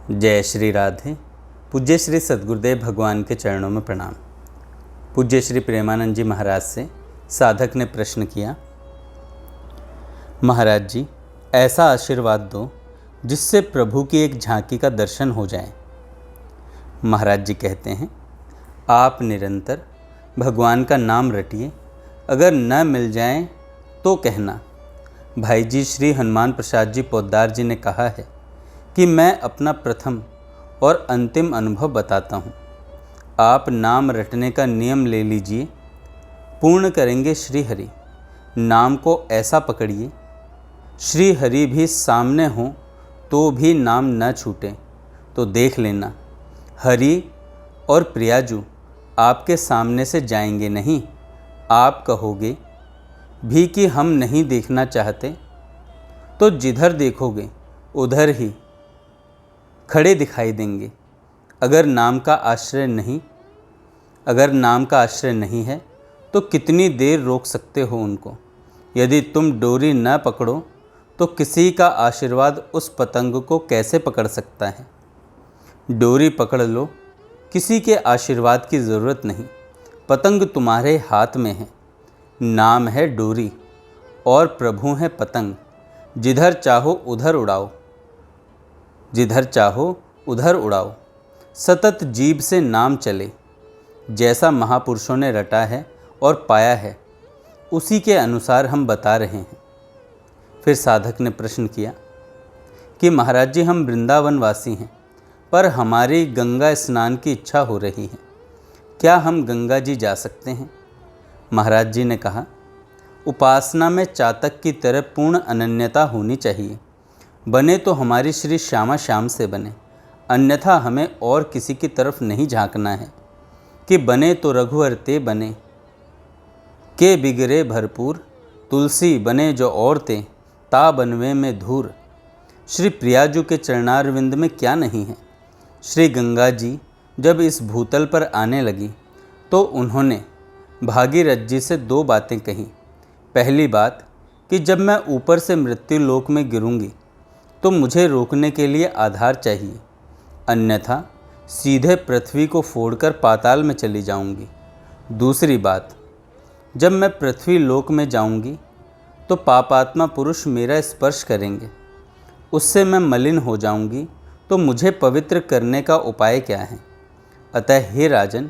जय श्री राधे। पूज्य श्री सद्गुरुदेव भगवान के चरणों में प्रणाम। पूज्य श्री प्रेमानंद जी महाराज से साधक ने प्रश्न किया, महाराज जी, ऐसा आशीर्वाद दो जिससे प्रभु की एक झांकी का दर्शन हो जाए। महाराज जी कहते हैं, आप निरंतर भगवान का नाम रटिए, अगर न मिल जाए तो कहना। भाई जी श्री हनुमान प्रसाद जी पोद्दार जी ने कहा है कि मैं अपना प्रथम और अंतिम अनुभव बताता हूँ। आप नाम रटने का नियम ले लीजिए, पूर्ण करेंगे श्री हरि। नाम को ऐसा पकड़िए, श्री हरि भी सामने हो तो भी नाम न छूटे। तो देख लेना, हरि और प्रियाजू आपके सामने से जाएंगे नहीं। आप कहोगे भी कि हम नहीं देखना चाहते, तो जिधर देखोगे उधर ही खड़े दिखाई देंगे। अगर नाम का आश्रय नहीं है तो कितनी देर रोक सकते हो उनको। यदि तुम डोरी न पकड़ो तो किसी का आशीर्वाद उस पतंग को कैसे पकड़ सकता है। डोरी पकड़ लो, किसी के आशीर्वाद की ज़रूरत नहीं। पतंग तुम्हारे हाथ में है। नाम है डोरी और प्रभु है पतंग। जिधर चाहो उधर उड़ाओ। सतत जीभ से नाम चले। जैसा महापुरुषों ने रटा है और पाया है, उसी के अनुसार हम बता रहे हैं। फिर साधक ने प्रश्न किया कि महाराज जी, हम वृंदावन वासी हैं, पर हमारी गंगा स्नान की इच्छा हो रही है। क्या हम गंगा जी जा सकते हैं? महाराज जी ने कहा, उपासना में चातक की तरह पूर्ण अनन्यता होनी चाहिए। बने तो हमारी श्री श्यामा श्याम से बने, अन्यथा हमें और किसी की तरफ नहीं झांकना है। कि बने तो रघुवर ते बने, के बिगड़े भरपूर। तुलसी बने जो और ते, ता बनवे में धूर। श्री प्रियाजू के चरणारविंद में क्या नहीं है। श्री गंगा जी जब इस भूतल पर आने लगी तो उन्होंने भागीरथ जी से दो बातें कही। पहली बात कि जब मैं ऊपर से मृत्यु लोक में गिरूंगी तो मुझे रोकने के लिए आधार चाहिए, अन्यथा सीधे पृथ्वी को फोड़कर पाताल में चली जाऊंगी। दूसरी बात, जब मैं पृथ्वी लोक में जाऊंगी तो पापात्मा पुरुष मेरा स्पर्श करेंगे, उससे मैं मलिन हो जाऊंगी। तो मुझे पवित्र करने का उपाय क्या है? अतः हे राजन,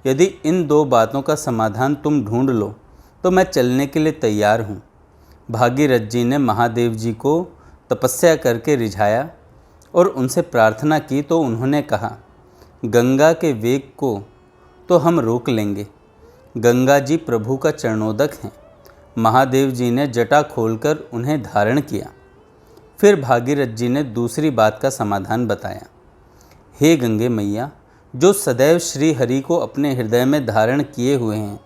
यदि इन दो बातों का समाधान तुम ढूंढ लो तो मैं चलने के लिए तैयार हूँ। भागीरथ जी ने महादेव जी को तपस्या करके रिझाया और उनसे प्रार्थना की तो उन्होंने कहा, गंगा के वेग को तो हम रोक लेंगे। गंगा जी प्रभु का चरणोदक हैं। महादेव जी ने जटा खोलकर उन्हें धारण किया। फिर भागीरथ जी ने दूसरी बात का समाधान बताया। हे गंगे मैया, जो सदैव श्री हरि को अपने हृदय में धारण किए हुए हैं,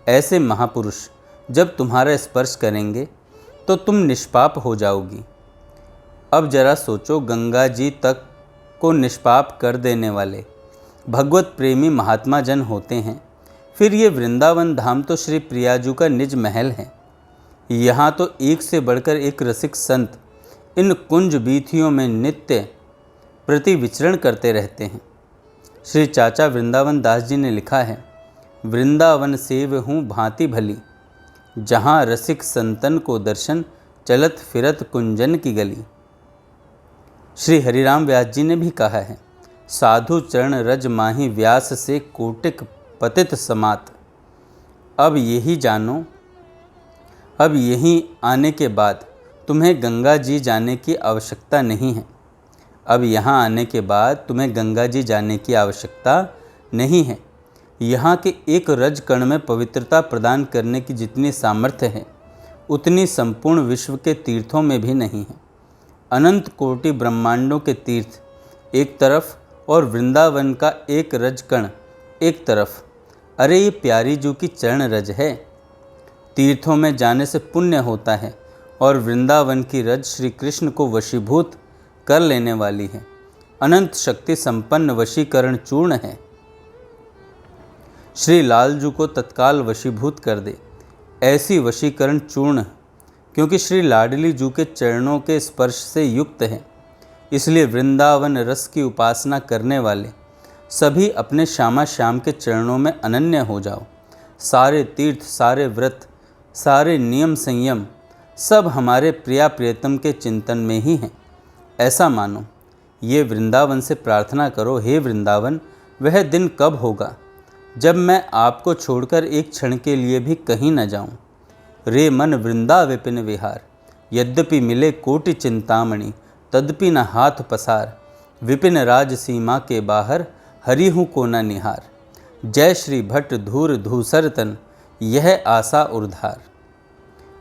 ऐसे महापुरुष जब तुम्हारा स्पर्श करेंगे तो तुम निष्पाप हो जाओगी। अब जरा सोचो, गंगा जी तक को निष्पाप कर देने वाले भगवत प्रेमी महात्मा जन होते हैं। फिर ये वृंदावन धाम तो श्री प्रियाजू का निज महल है। यहाँ तो एक से बढ़कर एक रसिक संत इन कुंज बीथियों में नित्य प्रति विचरण करते रहते हैं। श्री चाचा वृंदावन दास जी ने लिखा है, वृंदावन सेव हूँ भांति भली, जहाँ रसिक संतन को दर्शन, चलत फिरत कुंजन की गली। श्री हरिराम व्यास जी ने भी कहा है, साधु चरण रज माही व्यास से कोटिक पतित समात। अब यहीं आने के बाद तुम्हें गंगा जी जाने की आवश्यकता नहीं है। यहाँ के एक रज कण में पवित्रता प्रदान करने की जितनी सामर्थ्य है, उतनी संपूर्ण विश्व के तीर्थों में भी नहीं है। अनंत कोटि ब्रह्मांडों के तीर्थ एक तरफ और वृंदावन का एक रज कण एक तरफ। अरे ये प्यारी जू की चरण रज है। तीर्थों में जाने से पुण्य होता है और वृंदावन की रज श्री कृष्ण को वशीभूत कर लेने वाली है। अनंत शक्ति संपन्न वशीकरण चूर्ण है। श्री लालजू को तत्काल वशीभूत कर दे, ऐसी वशीकरण चूर्ण, क्योंकि श्री लाडली जू के चरणों के स्पर्श से युक्त है। इसलिए वृंदावन रस की उपासना करने वाले सभी अपने श्यामा श्याम के चरणों में अनन्य हो जाओ। सारे तीर्थ, सारे व्रत, सारे नियम संयम सब हमारे प्रिया प्रियतम के चिंतन में ही हैं, ऐसा मानो। ये वृंदावन से प्रार्थना करो, हे वृंदावन, वह दिन कब होगा जब मैं आपको छोड़कर एक क्षण के लिए भी कहीं न जाऊं। रे मन वृंदा विपिन विहार, यद्यपि मिले कोटि चिंतामणि, तदपि न हाथ पसार। विपिन राज सीमा के बाहर, हरिहु को न निहार। जय श्री भट्ट धूर धूसर तन, यह आशा उर्धार।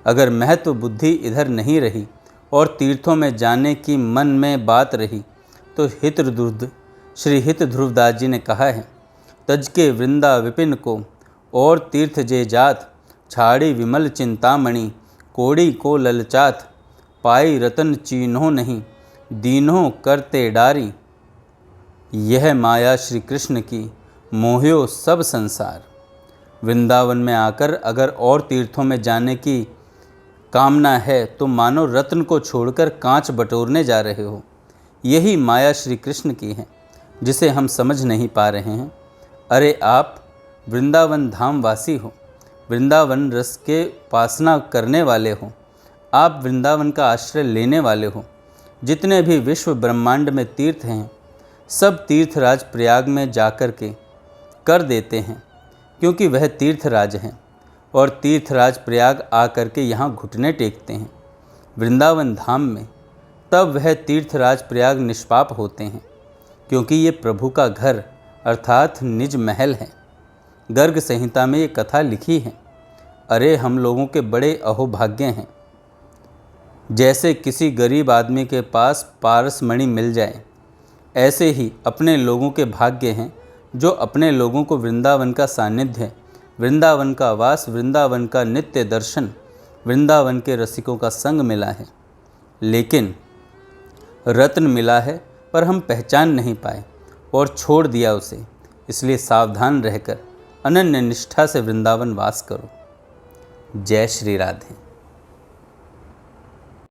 अगर महत्व बुद्धि इधर नहीं रही और तीर्थों में जाने की मन में बात रही तो श्री हित ध्रुवदास जी ने कहा है, तज के वृंदा विपिन को और तीर्थ जे जात, छाड़ी विमल चिंतामणि, कोड़ी को ललचात। पाई रतन चीन्हो नहीं, दीन्हो करते डारी। यह माया श्री कृष्ण की, मोह्यो सब संसार। वृंदावन में आकर अगर और तीर्थों में जाने की कामना है तो मानो रत्न को छोड़कर कांच बटोरने जा रहे हो। यही माया श्री कृष्ण की है जिसे हम समझ नहीं पा रहे हैं। अरे आप वृंदावन धाम वासी हो, वृंदावन रस के उपासना करने वाले हो, आप वृंदावन का आश्रय लेने वाले हो। जितने भी विश्व ब्रह्मांड में तीर्थ हैं सब तीर्थराज प्रयाग में जाकर के कर देते हैं, क्योंकि वह तीर्थराज हैं और तीर्थराज प्रयाग आकर के यहाँ घुटने टेकते हैं। वृंदावन धाम में तब वह तीर्थराज प्रयाग निष्पाप होते हैं, क्योंकि ये प्रभु का घर अर्थात निज महल है। गर्ग संहिता में ये कथा लिखी है। अरे हम लोगों के बड़े अहोभाग्य हैं। जैसे किसी गरीब आदमी के पास पारसमणि मिल जाए, ऐसे ही अपने लोगों के भाग्य हैं जो अपने लोगों को वृंदावन का सानिध्य, वृंदावन का वास, वृंदावन का नित्य दर्शन, वृंदावन के रसिकों का संग मिला है। लेकिन रत्न मिला है पर हम पहचान नहीं पाए और छोड़ दिया उसे। इसलिए सावधान रहकर अनन्य निष्ठा से वृंदावन वास करो। जय श्री राधे।